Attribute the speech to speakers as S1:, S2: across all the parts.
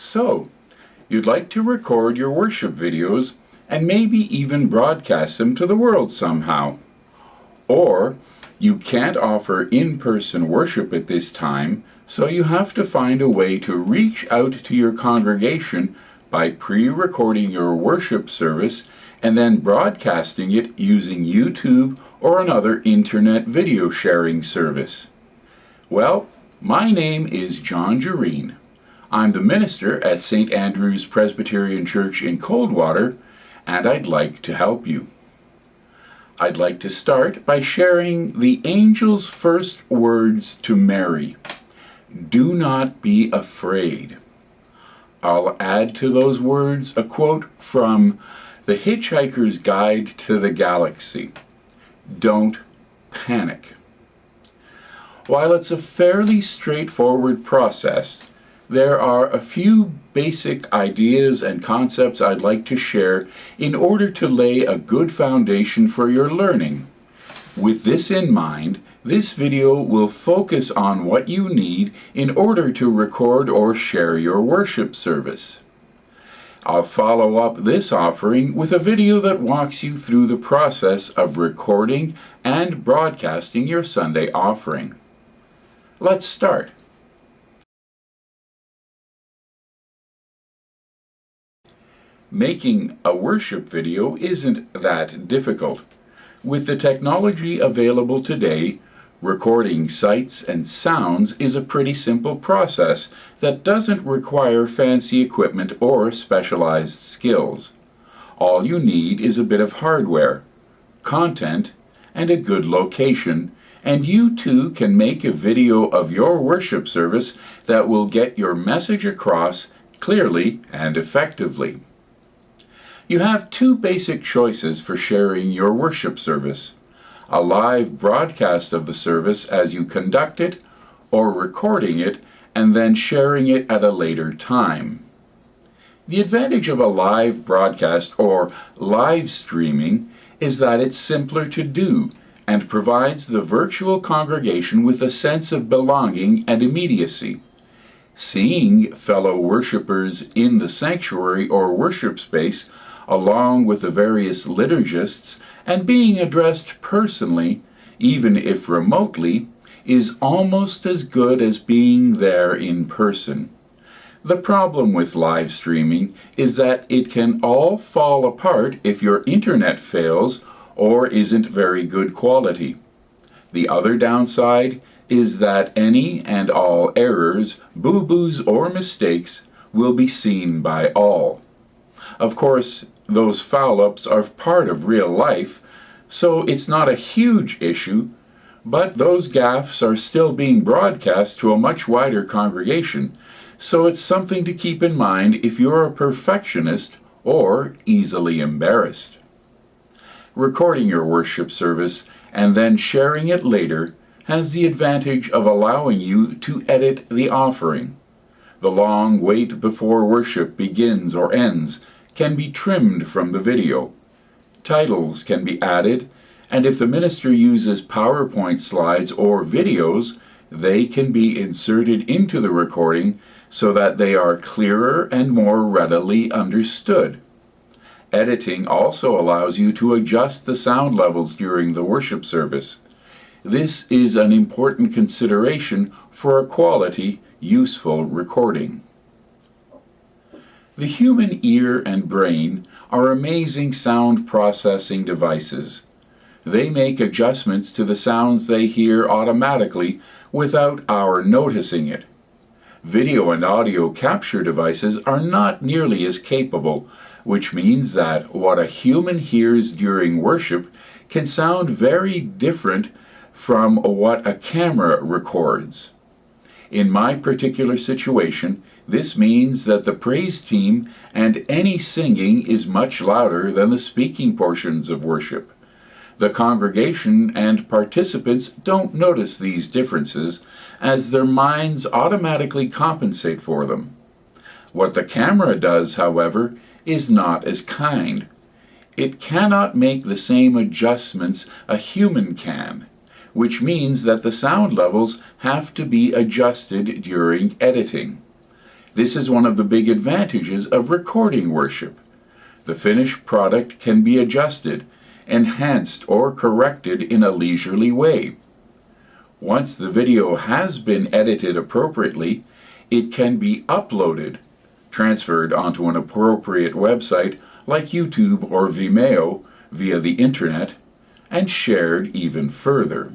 S1: So, you'd like to record your worship videos and maybe even broadcast them to the world somehow. Or, you can't offer in-person worship at this time, so you have to find a way to reach out to your congregation by pre-recording your worship service and then broadcasting it using YouTube or another internet video sharing service. Well, my name is John Jareen. I'm the minister at St. Andrew's Presbyterian Church in Coldwater, and I'd like to help you. I'd like to start by sharing the angel's first words to Mary. Do not be afraid. I'll add to those words a quote from The Hitchhiker's Guide to the Galaxy. Don't panic. While it's a fairly straightforward process, there are a few basic ideas and concepts I'd like to share in order to lay a good foundation for your learning. With this in mind, this video will focus on what you need in order to record or share your worship service. I'll follow up this offering with a video that walks you through the process of recording and broadcasting your Sunday offering. Let's start. Making a worship video isn't that difficult. With the technology available today, recording sights and sounds is a pretty simple process that doesn't require fancy equipment or specialized skills. All you need is a bit of hardware, content, and a good location, and you too can make a video of your worship service that will get your message across clearly and effectively. You have two basic choices for sharing your worship service: a live broadcast of the service as you conduct it, or recording it and then sharing it at a later time. The advantage of a live broadcast or live streaming is that it's simpler to do and provides the virtual congregation with a sense of belonging and immediacy. Seeing fellow worshipers in the sanctuary or worship space along with the various liturgists, and being addressed personally, even if remotely, is almost as good as being there in person. The problem with live streaming is that it can all fall apart if your internet fails or isn't very good quality. The other downside is that any and all errors, boo-boos, or mistakes will be seen by all. Of course, those foul-ups are part of real life, so it's not a huge issue, but those gaffes are still being broadcast to a much wider congregation, so it's something to keep in mind if you're a perfectionist or easily embarrassed. Recording your worship service and then sharing it later has the advantage of allowing you to edit the offering. The long wait before worship begins or ends can be trimmed from the video. Titles can be added, and if the minister uses PowerPoint slides or videos, they can be inserted into the recording so that they are clearer and more readily understood. Editing also allows you to adjust the sound levels during the worship service. This is an important consideration for a quality, useful recording. The human ear and brain are amazing sound processing devices. They make adjustments to the sounds they hear automatically without our noticing it. Video and audio capture devices are not nearly as capable, which means that what a human hears during worship can sound very different from what a camera records. In my particular situation, this means that the praise team and any singing is much louder than the speaking portions of worship. The congregation and participants don't notice these differences, as their minds automatically compensate for them. What the camera does, however, is not as kind. It cannot make the same adjustments a human can, which means that the sound levels have to be adjusted during editing. This is one of the big advantages of recording worship. The finished product can be adjusted, enhanced, or corrected in a leisurely way. Once the video has been edited appropriately, it can be uploaded, transferred onto an appropriate website like YouTube or Vimeo via the internet, and shared even further.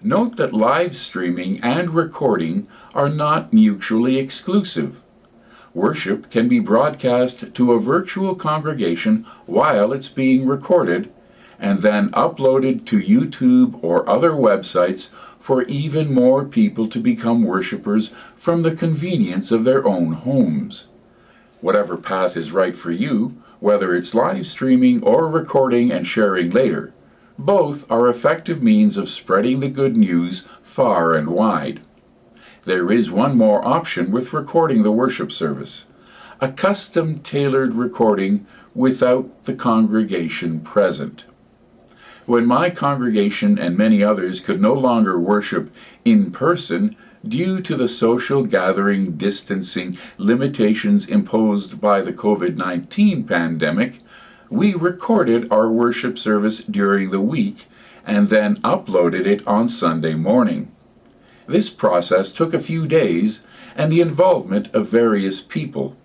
S1: Note that live streaming and recording are not mutually exclusive. Worship can be broadcast to a virtual congregation while it's being recorded, and then uploaded to YouTube or other websites for even more people to become worshipers from the convenience of their own homes. Whatever path is right for you, whether it's live streaming or recording and sharing later, both are effective means of spreading the good news far and wide. There is one more option with recording the worship service: a custom-tailored recording without the congregation present. When my congregation and many others could no longer worship in person due to the social gathering distancing limitations imposed by the COVID-19 pandemic, we recorded our worship service during the week and then uploaded it on Sunday morning. This process took a few days and the involvement of various people.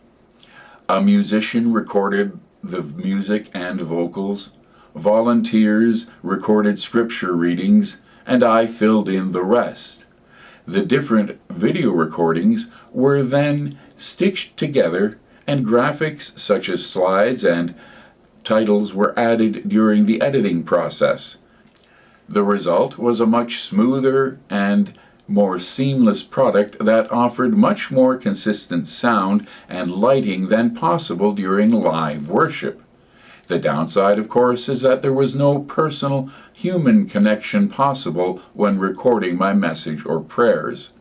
S1: A musician recorded the music and vocals, volunteers recorded scripture readings, and I filled in the rest. The different video recordings were then stitched together, and graphics such as slides and titles were added during the editing process. The result was a much smoother and more seamless product that offered much more consistent sound and lighting than possible during live worship. The downside, of course, is that there was no personal human connection possible when recording my message or prayers.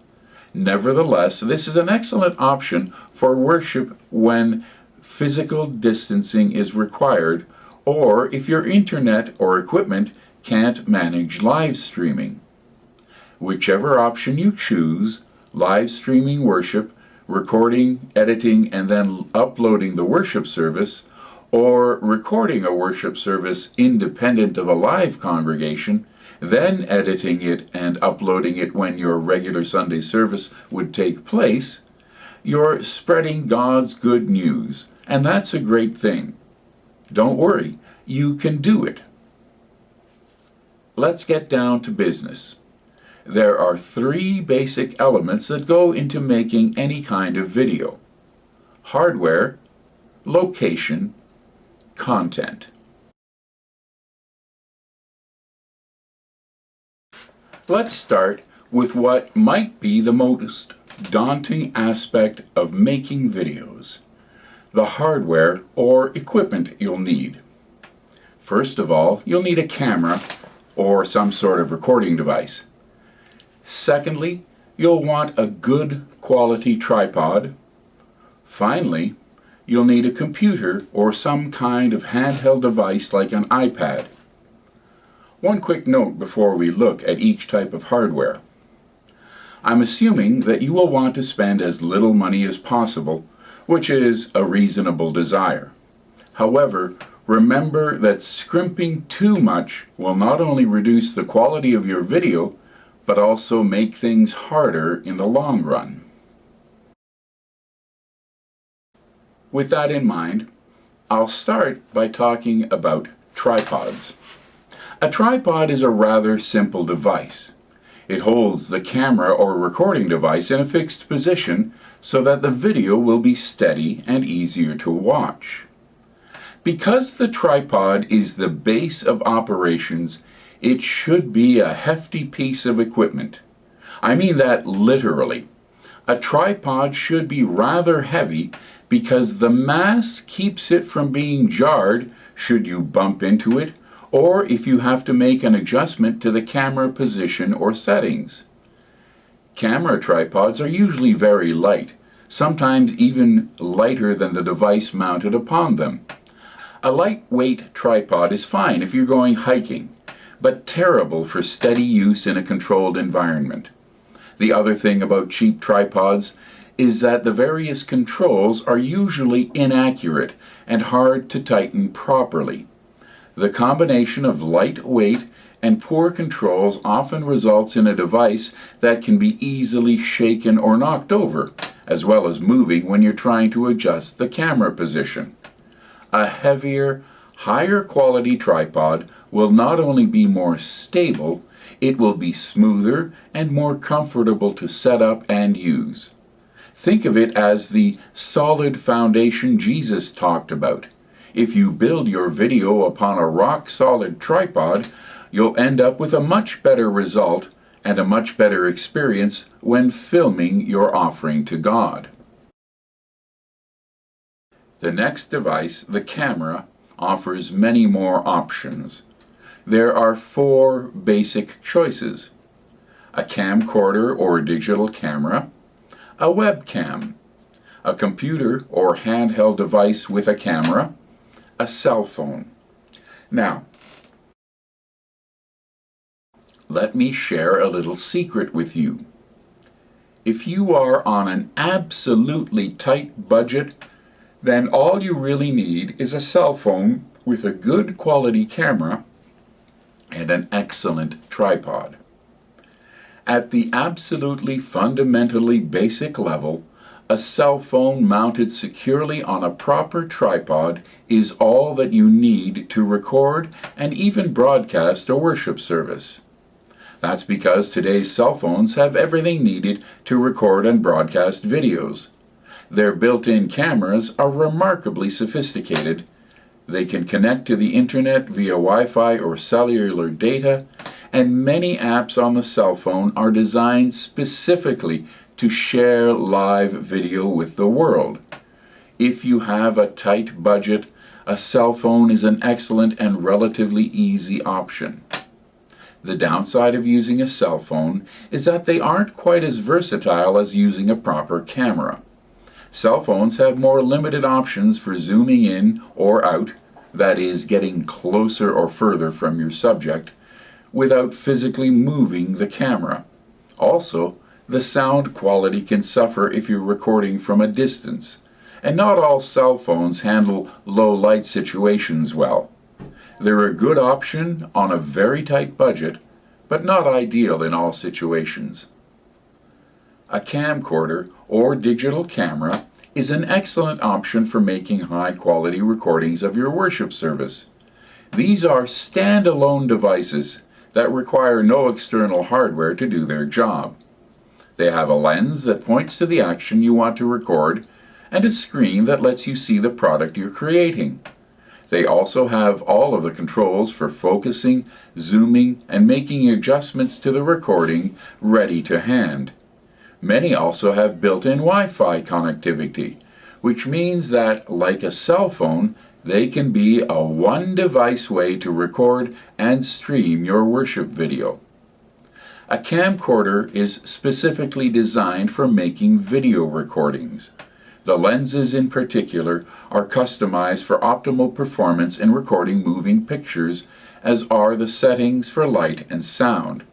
S1: Nevertheless, this is an excellent option for worship when physical distancing is required, or if your internet or equipment can't manage live streaming. Whichever option you choose, live streaming worship, recording, editing, and then uploading the worship service, or recording a worship service independent of a live congregation, then editing it and uploading it when your regular Sunday service would take place, you're spreading God's good news, and that's a great thing. Don't worry, you can do it. Let's get down to business. There are 3 basic elements that go into making any kind of video: hardware, location, content. Let's start with what might be the most daunting aspect of making videos: the hardware or equipment you'll need. First of all, you'll need a camera or some sort of recording device. Secondly, you'll want a good quality tripod. Finally, you'll need a computer or some kind of handheld device like an iPad. One quick note before we look at each type of hardware. I'm assuming that you will want to spend as little money as possible, which is a reasonable desire. However, remember that scrimping too much will not only reduce the quality of your video, but also make things harder in the long run. With that in mind, I'll start by talking about tripods. A tripod is a rather simple device. It holds the camera or recording device in a fixed position so that the video will be steady and easier to watch. Because the tripod is the base of operations, it should be a hefty piece of equipment. I mean that literally. A tripod should be rather heavy because the mass keeps it from being jarred should you bump into it, or if you have to make an adjustment to the camera position or settings. Camera tripods are usually very light, sometimes even lighter than the device mounted upon them. A lightweight tripod is fine if you're going hiking, but terrible for steady use in a controlled environment. The other thing about cheap tripods is that the various controls are usually inaccurate and hard to tighten properly. The combination of lightweight and poor controls often results in a device that can be easily shaken or knocked over, as well as moving when you're trying to adjust the camera position. A heavier, higher quality tripod will not only be more stable, it will be smoother and more comfortable to set up and use. Think of it as the solid foundation Jesus talked about. If you build your video upon a rock-solid tripod, you'll end up with a much better result and a much better experience when filming your offering to God. The next device, the camera, offers many more options. There are 4 basic choices: a camcorder or digital camera, a webcam, a computer or handheld device with a camera, a cell phone. Now, let me share a little secret with you. If you are on an absolutely tight budget, then all you really need is a cell phone with a good quality camera and an excellent tripod. At the absolutely fundamentally basic level, a cell phone mounted securely on a proper tripod is all that you need to record and even broadcast a worship service. That's because today's cell phones have everything needed to record and broadcast videos. Their built-in cameras are remarkably sophisticated. They can connect to the internet via Wi-Fi or cellular data, and many apps on the cell phone are designed specifically to share live video with the world. If you have a tight budget, a cell phone is an excellent and relatively easy option. The downside of using a cell phone is that they aren't quite as versatile as using a proper camera. Cell phones have more limited options for zooming in or out, that is, getting closer or further from your subject, without physically moving the camera. Also, the sound quality can suffer if you're recording from a distance, and not all cell phones handle low light situations well. They're a good option on a very tight budget, but not ideal in all situations. A camcorder or digital camera is an excellent option for making high-quality recordings of your worship service. These are standalone devices that require no external hardware to do their job. They have a lens that points to the action you want to record and a screen that lets you see the product you're creating. They also have all of the controls for focusing, zooming, and making adjustments to the recording ready to hand. Many also have built-in Wi-Fi connectivity, which means that, like a cell phone, they can be a one-device way to record and stream your worship video. A camcorder is specifically designed for making video recordings. The lenses in particular are customized for optimal performance in recording moving pictures, as are the settings for light and sound.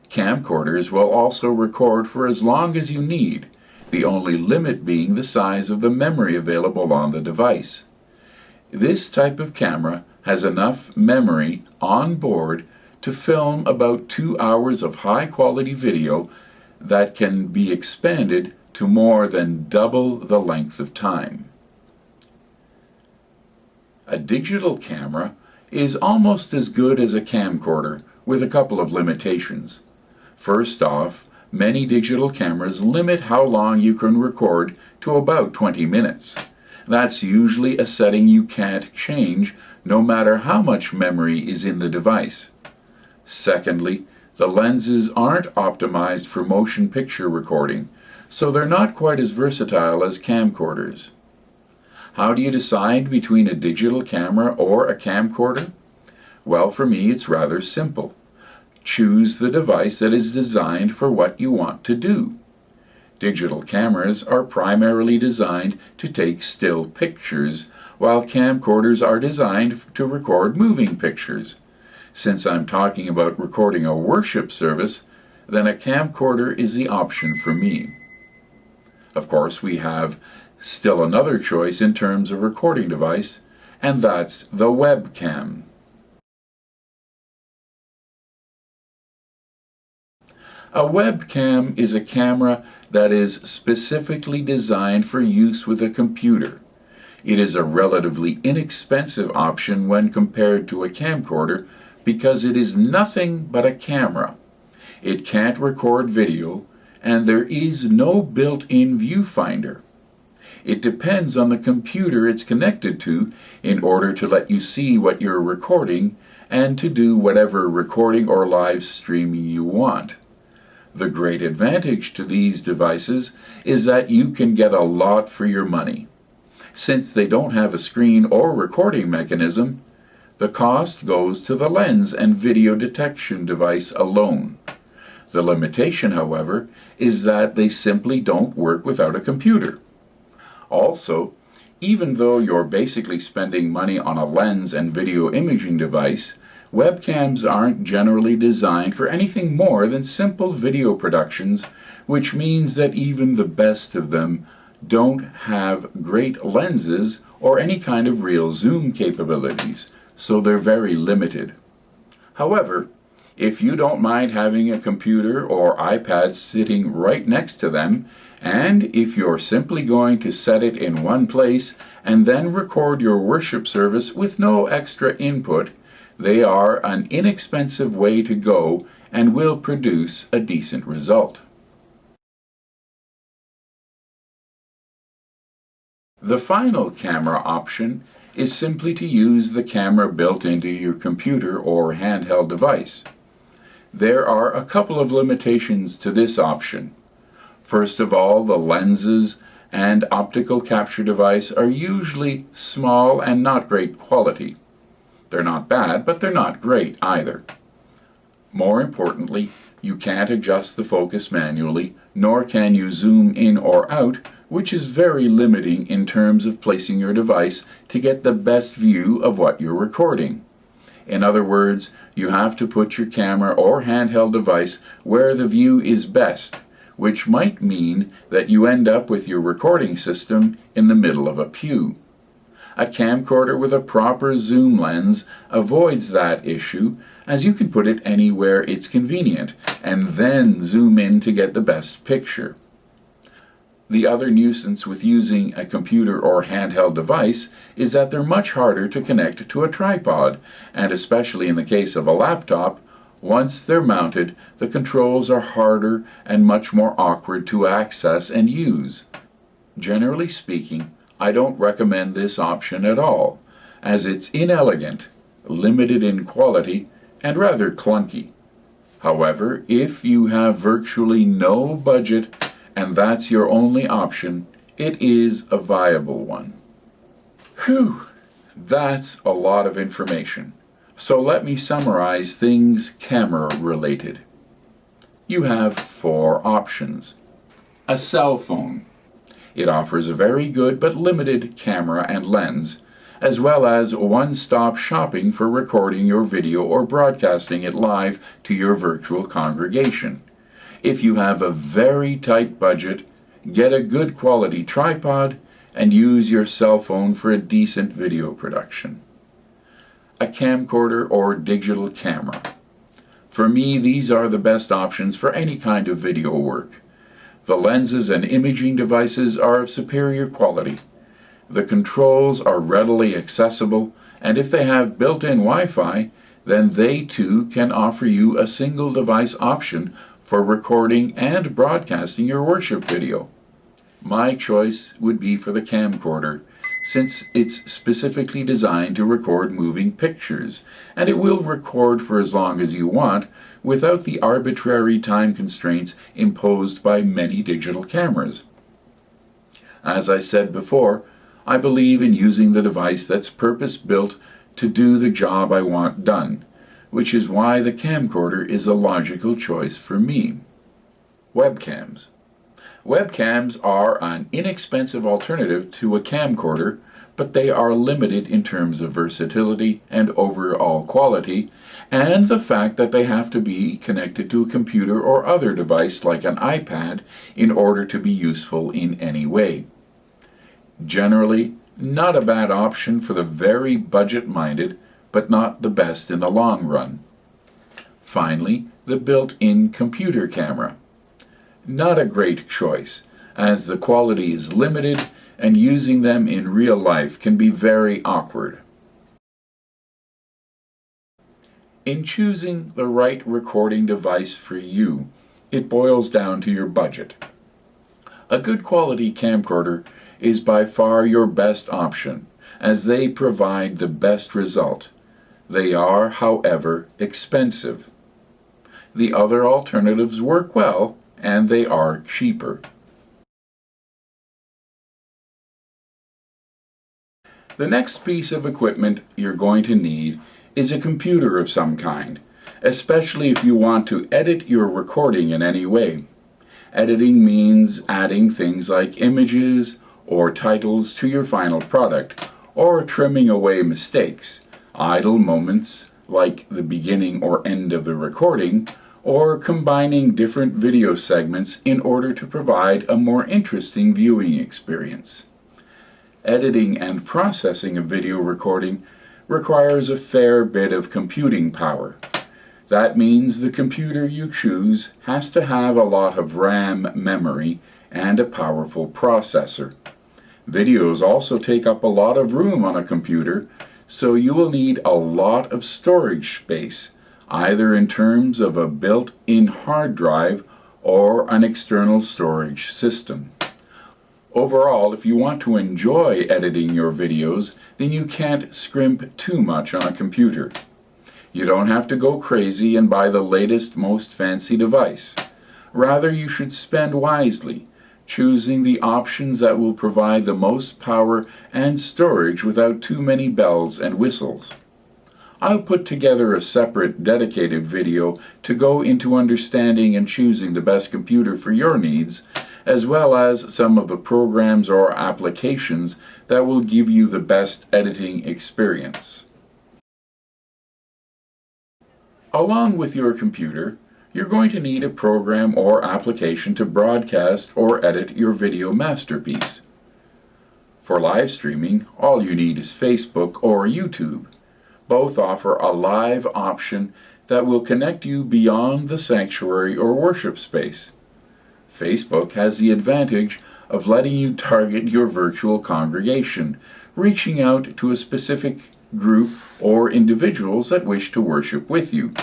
S1: Camcorders will also record for as long as you need, the only limit being the size of the memory available on the device. This type of camera has enough memory on board to film about 2 hours of high-quality video that can be expanded to more than double the length of time. A digital camera is almost as good as a camcorder, with a couple of limitations. First off, many digital cameras limit how long you can record to about 20 minutes. That's usually a setting you can't change, no matter how much memory is in the device. Secondly, the lenses aren't optimized for motion picture recording, so they're not quite as versatile as camcorders. How do you decide between a digital camera or a camcorder? Well, for me, it's rather simple. Choose the device that is designed for what you want to do. Digital cameras are primarily designed to take still pictures, while camcorders are designed to record moving pictures. Since I'm talking about recording a worship service, then a camcorder is the option for me. Of course, we have still another choice in terms of recording device, and that's the webcam. A webcam is a camera that is specifically designed for use with a computer. It is a relatively inexpensive option when compared to a camcorder because it is nothing but a camera. It can't record video, and there is no built-in viewfinder. It depends on the computer it's connected to in order to let you see what you're recording and to do whatever recording or live streaming you want. The great advantage to these devices is that you can get a lot for your money. Since they don't have a screen or recording mechanism, the cost goes to the lens and video detection device alone. The limitation, however, is that they simply don't work without a computer. Also, even though you're basically spending money on a lens and video imaging device, webcams aren't generally designed for anything more than simple video productions, which means that even the best of them don't have great lenses or any kind of real zoom capabilities, so they're very limited. However, if you don't mind having a computer or iPad sitting right next to them, and if you're simply going to set it in one place and then record your worship service with no extra input, they are an inexpensive way to go and will produce a decent result. The final camera option is simply to use the camera built into your computer or handheld device. There are a couple of limitations to this option. First of all, the lenses and optical capture device are usually small and not great quality. They're not bad, but they're not great either. More importantly, you can't adjust the focus manually, nor can you zoom in or out, which is very limiting in terms of placing your device to get the best view of what you're recording. In other words, you have to put your camera or handheld device where the view is best, which might mean that you end up with your recording system in the middle of a pew. A camcorder with a proper zoom lens avoids that issue, as you can put it anywhere it's convenient, and then zoom in to get the best picture. The other nuisance with using a computer or handheld device is that they're much harder to connect to a tripod, and especially in the case of a laptop, once they're mounted, the controls are harder and much more awkward to access and use. Generally speaking, I don't recommend this option at all, as it's inelegant, limited in quality, and rather clunky. However, if you have virtually no budget and that's your only option, it is a viable one. Whew, that's a lot of information. So let me summarize things camera related. You have 4 options. A cell phone. It offers a very good but limited camera and lens, as well as one-stop shopping for recording your video or broadcasting it live to your virtual congregation. If you have a very tight budget, get a good quality tripod and use your cell phone for a decent video production. A camcorder or digital camera. For me, these are the best options for any kind of video work. The lenses and imaging devices are of superior quality. The controls are readily accessible, and if they have built-in Wi-Fi, then they too can offer you a single device option for recording and broadcasting your worship video. My choice would be for the camcorder, since it's specifically designed to record moving pictures, and it will record for as long as you want without the arbitrary time constraints imposed by many digital cameras. As I said before, I believe in using the device that's purpose-built to do the job I want done, which is why the camcorder is a logical choice for me. Webcams. Webcams are an inexpensive alternative to a camcorder, but they are limited in terms of versatility and overall quality, and the fact that they have to be connected to a computer or other device like an iPad in order to be useful in any way. Generally, not a bad option for the very budget-minded, but not the best in the long run. Finally, the built-in computer camera. Not a great choice, as the quality is limited and using them in real life can be very awkward. In choosing the right recording device for you, it boils down to your budget. A good quality camcorder is by far your best option, as they provide the best result. They are, however, expensive. The other alternatives work well, and they are cheaper. The next piece of equipment you're going to need is a computer of some kind, especially if you want to edit your recording in any way. Editing means adding things like images or titles to your final product, or trimming away mistakes, idle moments like the beginning or end of the recording, or combining different video segments in order to provide a more interesting viewing experience. Editing and processing a video recording requires a fair bit of computing power. That means the computer you choose has to have a lot of RAM memory and a powerful processor. Videos also take up a lot of room on a computer, so you will need a lot of storage space, either in terms of a built-in hard drive or an external storage system. Overall, if you want to enjoy editing your videos, then you can't scrimp too much on a computer. You don't have to go crazy and buy the latest, most fancy device. Rather, you should spend wisely, choosing the options that will provide the most power and storage without too many bells and whistles. I'll put together a separate dedicated video to go into understanding and choosing the best computer for your needs, as well as some of the programs or applications that will give you the best editing experience. Along with your computer, you're going to need a program or application to broadcast or edit your video masterpiece. For live streaming, all you need is Facebook or YouTube. Both offer a live option that will connect you beyond the sanctuary or worship space. Facebook has the advantage of letting you target your virtual congregation, reaching out to a specific group or individuals that wish to worship with you.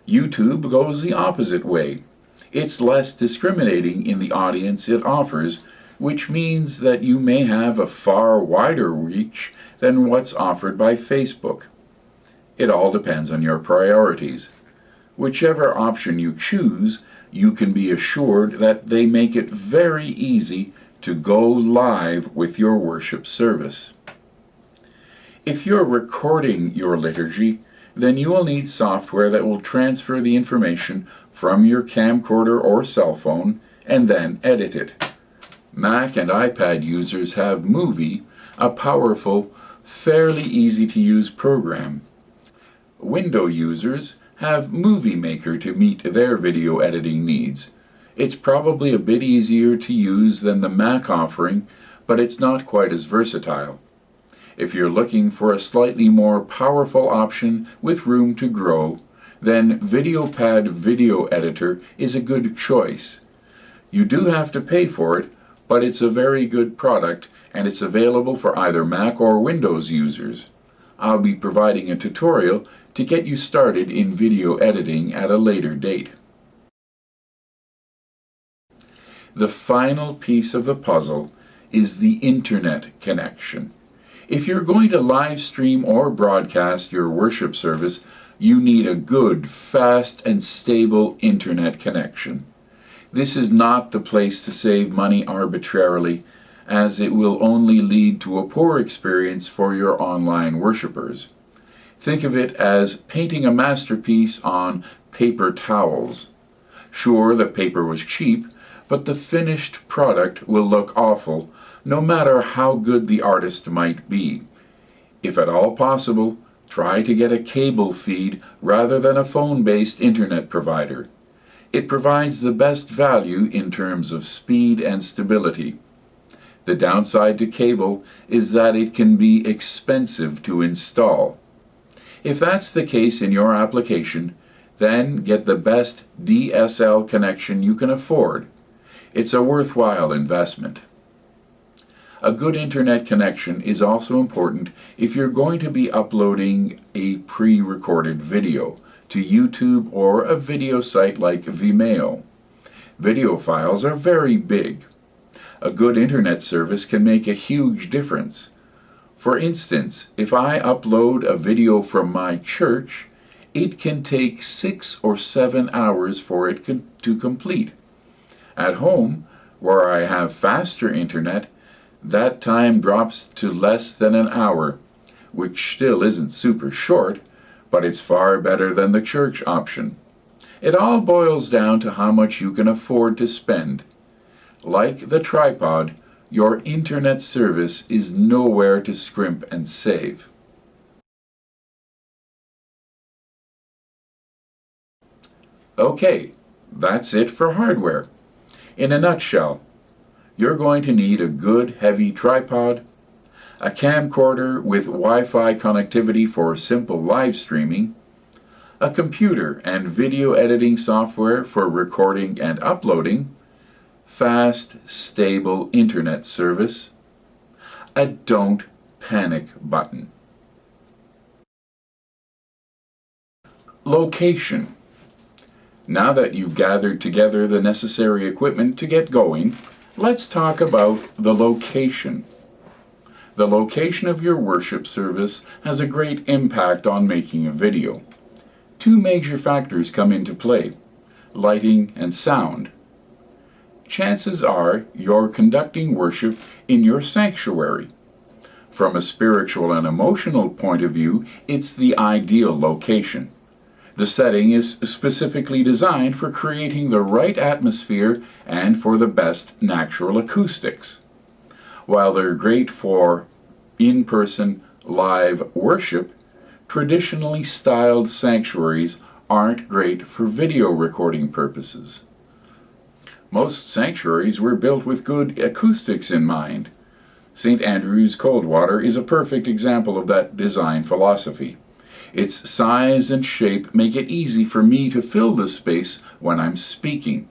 S1: YouTube goes the opposite way. It's less discriminating in the audience it offers, which means that you may have a far wider reach than what's offered by Facebook. It all depends on your priorities. Whichever option you choose, you can be assured that they make it very easy to go live with your worship service. If you're recording your liturgy, then you will need software that will transfer the information from your camcorder or cell phone and then edit it. Mac and iPad users have Movie, a powerful, fairly easy to use program. Windows users have Movie Maker to meet their video editing needs. It's probably a bit easier to use than the Mac offering, but it's not quite as versatile. If you're looking for a slightly more powerful option with room to grow, then VideoPad Video Editor is a good choice. You do have to pay for it, but it's a very good product and it's available for either Mac or Windows users. I'll be providing a tutorial to get you started in video editing at a later date. The final piece of the puzzle is the internet connection. If you're going to live stream or broadcast your worship service, you need a good, fast, and stable internet connection. This is not the place to save money arbitrarily, as it will only lead to a poor experience for your online worshipers. Think of it as painting a masterpiece on paper towels. Sure, the paper was cheap, but the finished product will look awful, no matter how good the artist might be. If at all possible, try to get a cable feed rather than a phone-based internet provider. It provides the best value in terms of speed and stability. The downside to cable is that it can be expensive to install. If that's the case in your application, then get the best DSL connection you can afford. It's a worthwhile investment. A good internet connection is also important if you're going to be uploading a pre-recorded video to YouTube or a video site like Vimeo. Video files are very big. A good internet service can make a huge difference. For instance, if I upload a video from my church, it can take 6 or 7 hours for it to complete. At home, where I have faster internet, that time drops to less than an hour, which still isn't super short, but it's far better than the church option. It all boils down to how much you can afford to spend. Like the tripod, your internet service is nowhere to scrimp and save. Okay, that's it for hardware. In a nutshell, you're going to need a good heavy tripod, a camcorder with Wi-Fi connectivity for simple live streaming, a computer and video editing software for recording and uploading, fast, stable internet service, a don't panic button. Location. Now that you've gathered together the necessary equipment to get going, let's talk about the location. The location of your worship service has a great impact on making a video. Two major factors come into play: lighting and sound. Chances are you're conducting worship in your sanctuary. From a spiritual and emotional point of view, it's the ideal location. The setting is specifically designed for creating the right atmosphere and for the best natural acoustics. While they're great for in-person live worship, traditionally styled sanctuaries aren't great for video recording purposes. Most sanctuaries were built with good acoustics in mind. St. Andrew's Coldwater is a perfect example of that design philosophy. Its size and shape make it easy for me to fill the space when I'm speaking.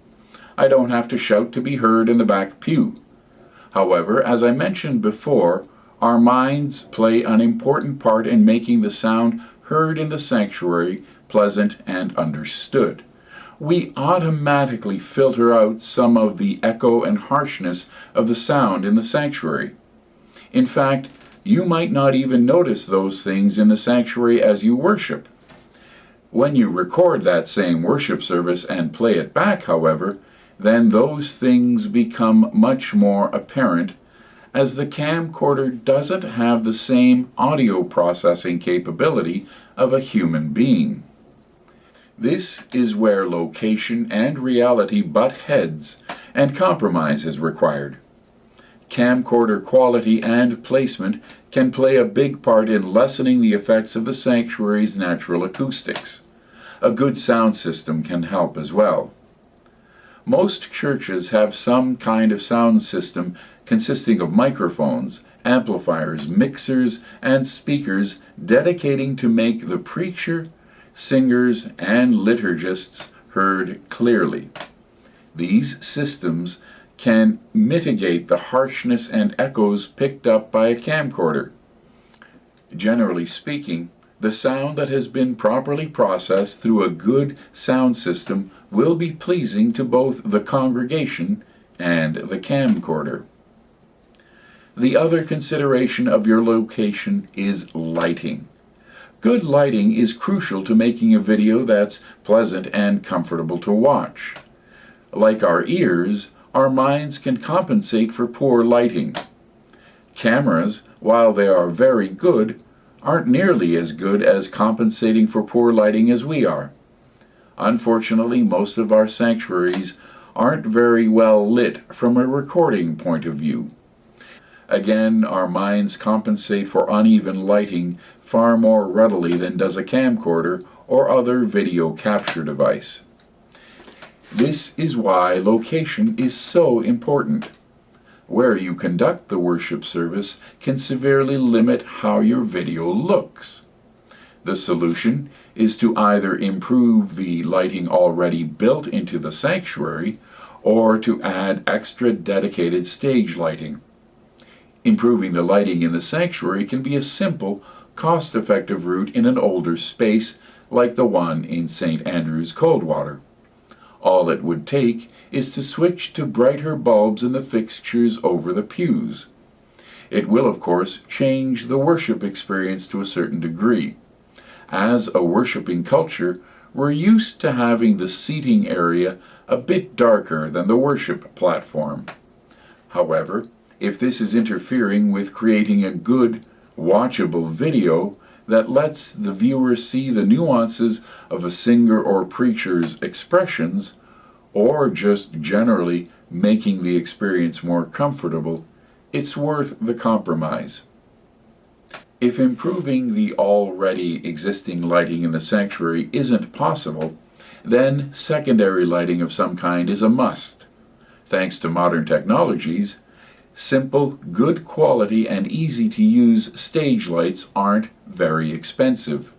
S1: I don't have to shout to be heard in the back pew. However, as I mentioned before, our minds play an important part in making the sound heard in the sanctuary pleasant and understood. We automatically filter out some of the echo and harshness of the sound in the sanctuary. In fact, you might not even notice those things in the sanctuary as you worship. When you record that same worship service and play it back, however, then those things become much more apparent, as the camcorder doesn't have the same audio processing capability of a human being. This is where location and reality butt heads, and compromise is required. Camcorder quality and placement can play a big part in lessening the effects of the sanctuary's natural acoustics. A good sound system can help as well. Most churches have some kind of sound system consisting of microphones, amplifiers, mixers, and speakers dedicating to make the preacher, singers, and liturgists heard clearly. These systems can mitigate the harshness and echoes picked up by a camcorder. Generally speaking, the sound that has been properly processed through a good sound system will be pleasing to both the congregation and the camcorder. The other consideration of your location is lighting. Good lighting is crucial to making a video that's pleasant and comfortable to watch. Like our ears, our minds can compensate for poor lighting. Cameras, while they are very good, aren't nearly as good as compensating for poor lighting as we are. Unfortunately, most of our sanctuaries aren't very well lit from a recording point of view. Again, our minds compensate for uneven lighting far more readily than does a camcorder or other video capture device. This is why location is so important. Where you conduct the worship service can severely limit how your video looks. The solution is to either improve the lighting already built into the sanctuary or to add extra dedicated stage lighting. Improving the lighting in the sanctuary can be a simple, cost-effective route in an older space like the one in St. Andrew's Coldwater. All it would take is to switch to brighter bulbs in the fixtures over the pews. It will, of course, change the worship experience to a certain degree. As a worshiping culture, we're used to having the seating area a bit darker than the worship platform. However, if this is interfering with creating a good, watchable video that lets the viewer see the nuances of a singer or preacher's expressions, or just generally making the experience more comfortable, it's worth the compromise. If improving the already existing lighting in the sanctuary isn't possible, then secondary lighting of some kind is a must. Thanks to modern technologies, simple, good quality, and easy-to-use stage lights aren't very expensive.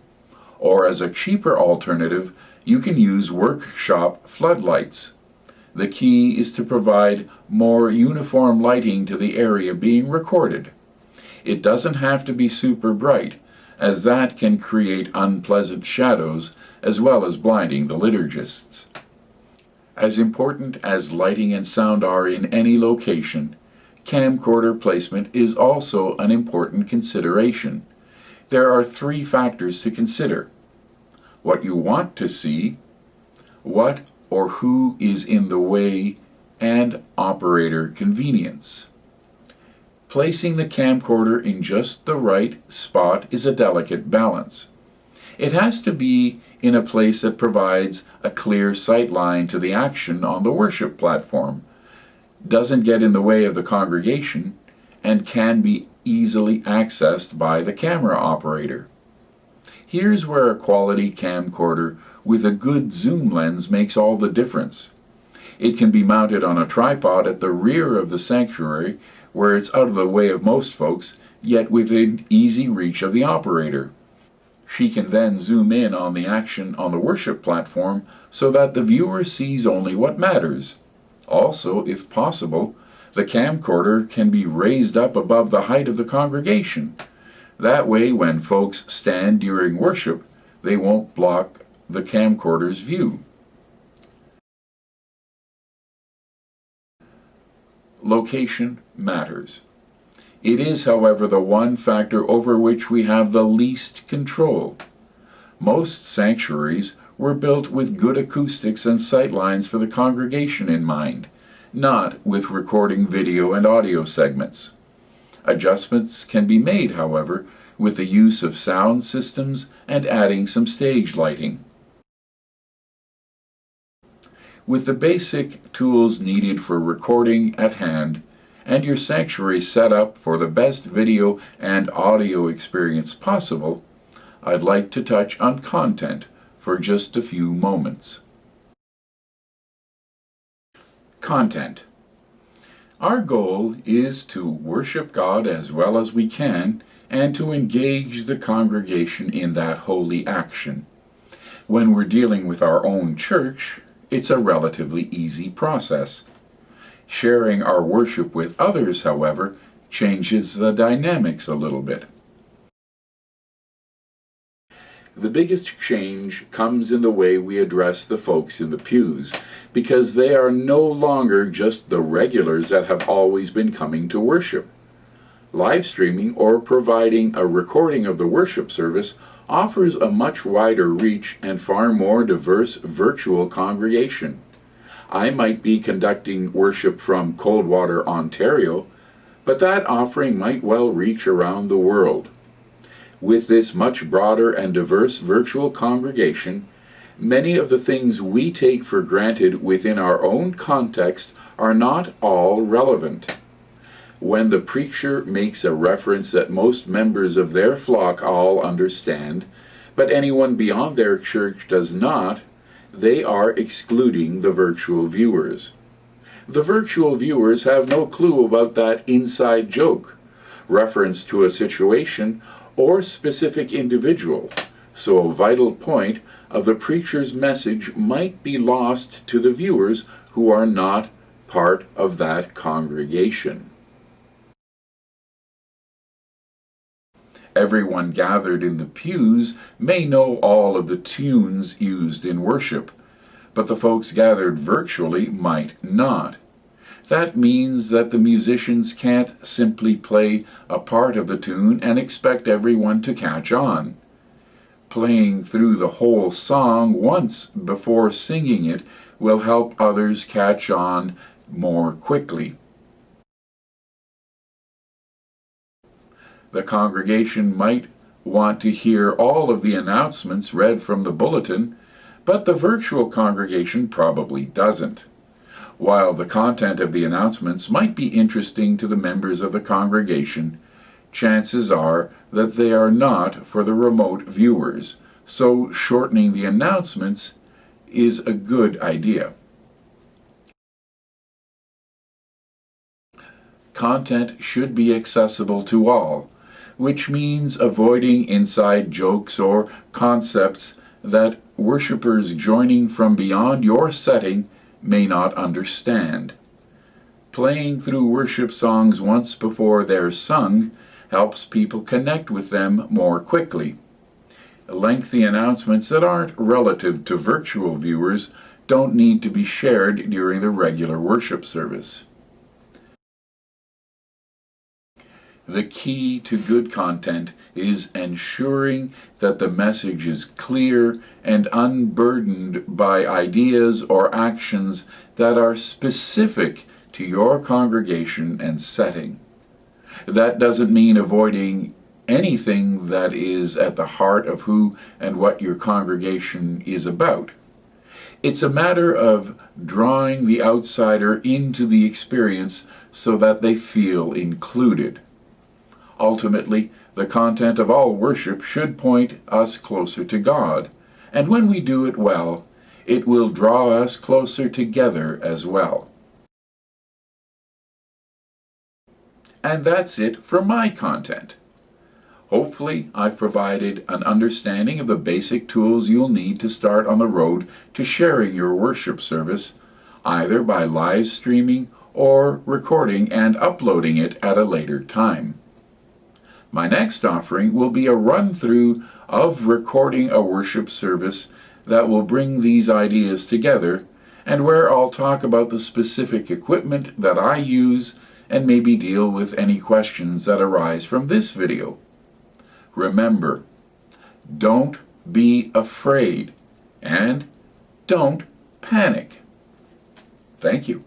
S1: Or as a cheaper alternative, you can use workshop floodlights. The key is to provide more uniform lighting to the area being recorded. It doesn't have to be super bright, as that can create unpleasant shadows as well as blinding the liturgists. As important as lighting and sound are in any location, camcorder placement is also an important consideration. There are 3 factors to consider: what you want to see, what or who is in the way, and operator convenience. Placing the camcorder in just the right spot is a delicate balance. It has to be in a place that provides a clear sight line to the action on the worship platform, doesn't get in the way of the congregation, and can be easily accessed by the camera operator. Here's where a quality camcorder with a good zoom lens makes all the difference. It can be mounted on a tripod at the rear of the sanctuary, where it's out of the way of most folks, yet within easy reach of the operator. She can then zoom in on the action on the worship platform so that the viewer sees only what matters. Also, if possible, the camcorder can be raised up above the height of the congregation. That way, when folks stand during worship, they won't block the camcorder's view. Location matters. It is, however, the one factor over which we have the least control. Most sanctuaries were built with good acoustics and sight lines for the congregation in mind, not with recording video and audio segments. Adjustments can be made, however, with the use of sound systems and adding some stage lighting. With the basic tools needed for recording at hand, and your sanctuary set up for the best video and audio experience possible, I'd like to touch on content for just a few moments. Content. Our goal is to worship God as well as we can and to engage the congregation in that holy action. When we're dealing with our own church, it's a relatively easy process. Sharing our worship with others, however, changes the dynamics a little bit. The biggest change comes in the way we address the folks in the pews, because they are no longer just the regulars that have always been coming to worship. Live streaming or providing a recording of the worship service offers a much wider reach and far more diverse virtual congregation. I might be conducting worship from Coldwater, Ontario, but that offering might well reach around the world. With this much broader and diverse virtual congregation, many of the things we take for granted within our own context are not all relevant. When the preacher makes a reference that most members of their flock all understand, but anyone beyond their church does not, they are excluding the virtual viewers. The virtual viewers have no clue about that inside joke, reference to a situation, or specific individual, so a vital point of the preacher's message might be lost to the viewers who are not part of that congregation. Everyone gathered in the pews may know all of the tunes used in worship, but the folks gathered virtually might not. That means that the musicians can't simply play a part of the tune and expect everyone to catch on. Playing through the whole song once before singing it will help others catch on more quickly. The congregation might want to hear all of the announcements read from the bulletin, but the virtual congregation probably doesn't. While the content of the announcements might be interesting to the members of the congregation, chances are that they are not for the remote viewers, so shortening the announcements is a good idea. Content should be accessible to all, which means avoiding inside jokes or concepts that worshipers joining from beyond your setting may not understand. Playing through worship songs once before they're sung helps people connect with them more quickly. Lengthy announcements that aren't relative to virtual viewers don't need to be shared during the regular worship service. The key to good content is ensuring that the message is clear and unburdened by ideas or actions that are specific to your congregation and setting. That doesn't mean avoiding anything that is at the heart of who and what your congregation is about. It's a matter of drawing the outsider into the experience so that they feel included. Ultimately, the content of all worship should point us closer to God, and when we do it well, it will draw us closer together as well. And that's it for my content. Hopefully, I've provided an understanding of the basic tools you'll need to start on the road to sharing your worship service, either by live streaming or recording and uploading it at a later time. My next offering will be a run-through of recording a worship service that will bring these ideas together, and where I'll talk about the specific equipment that I use and maybe deal with any questions that arise from this video. Remember, don't be afraid and don't panic. Thank you.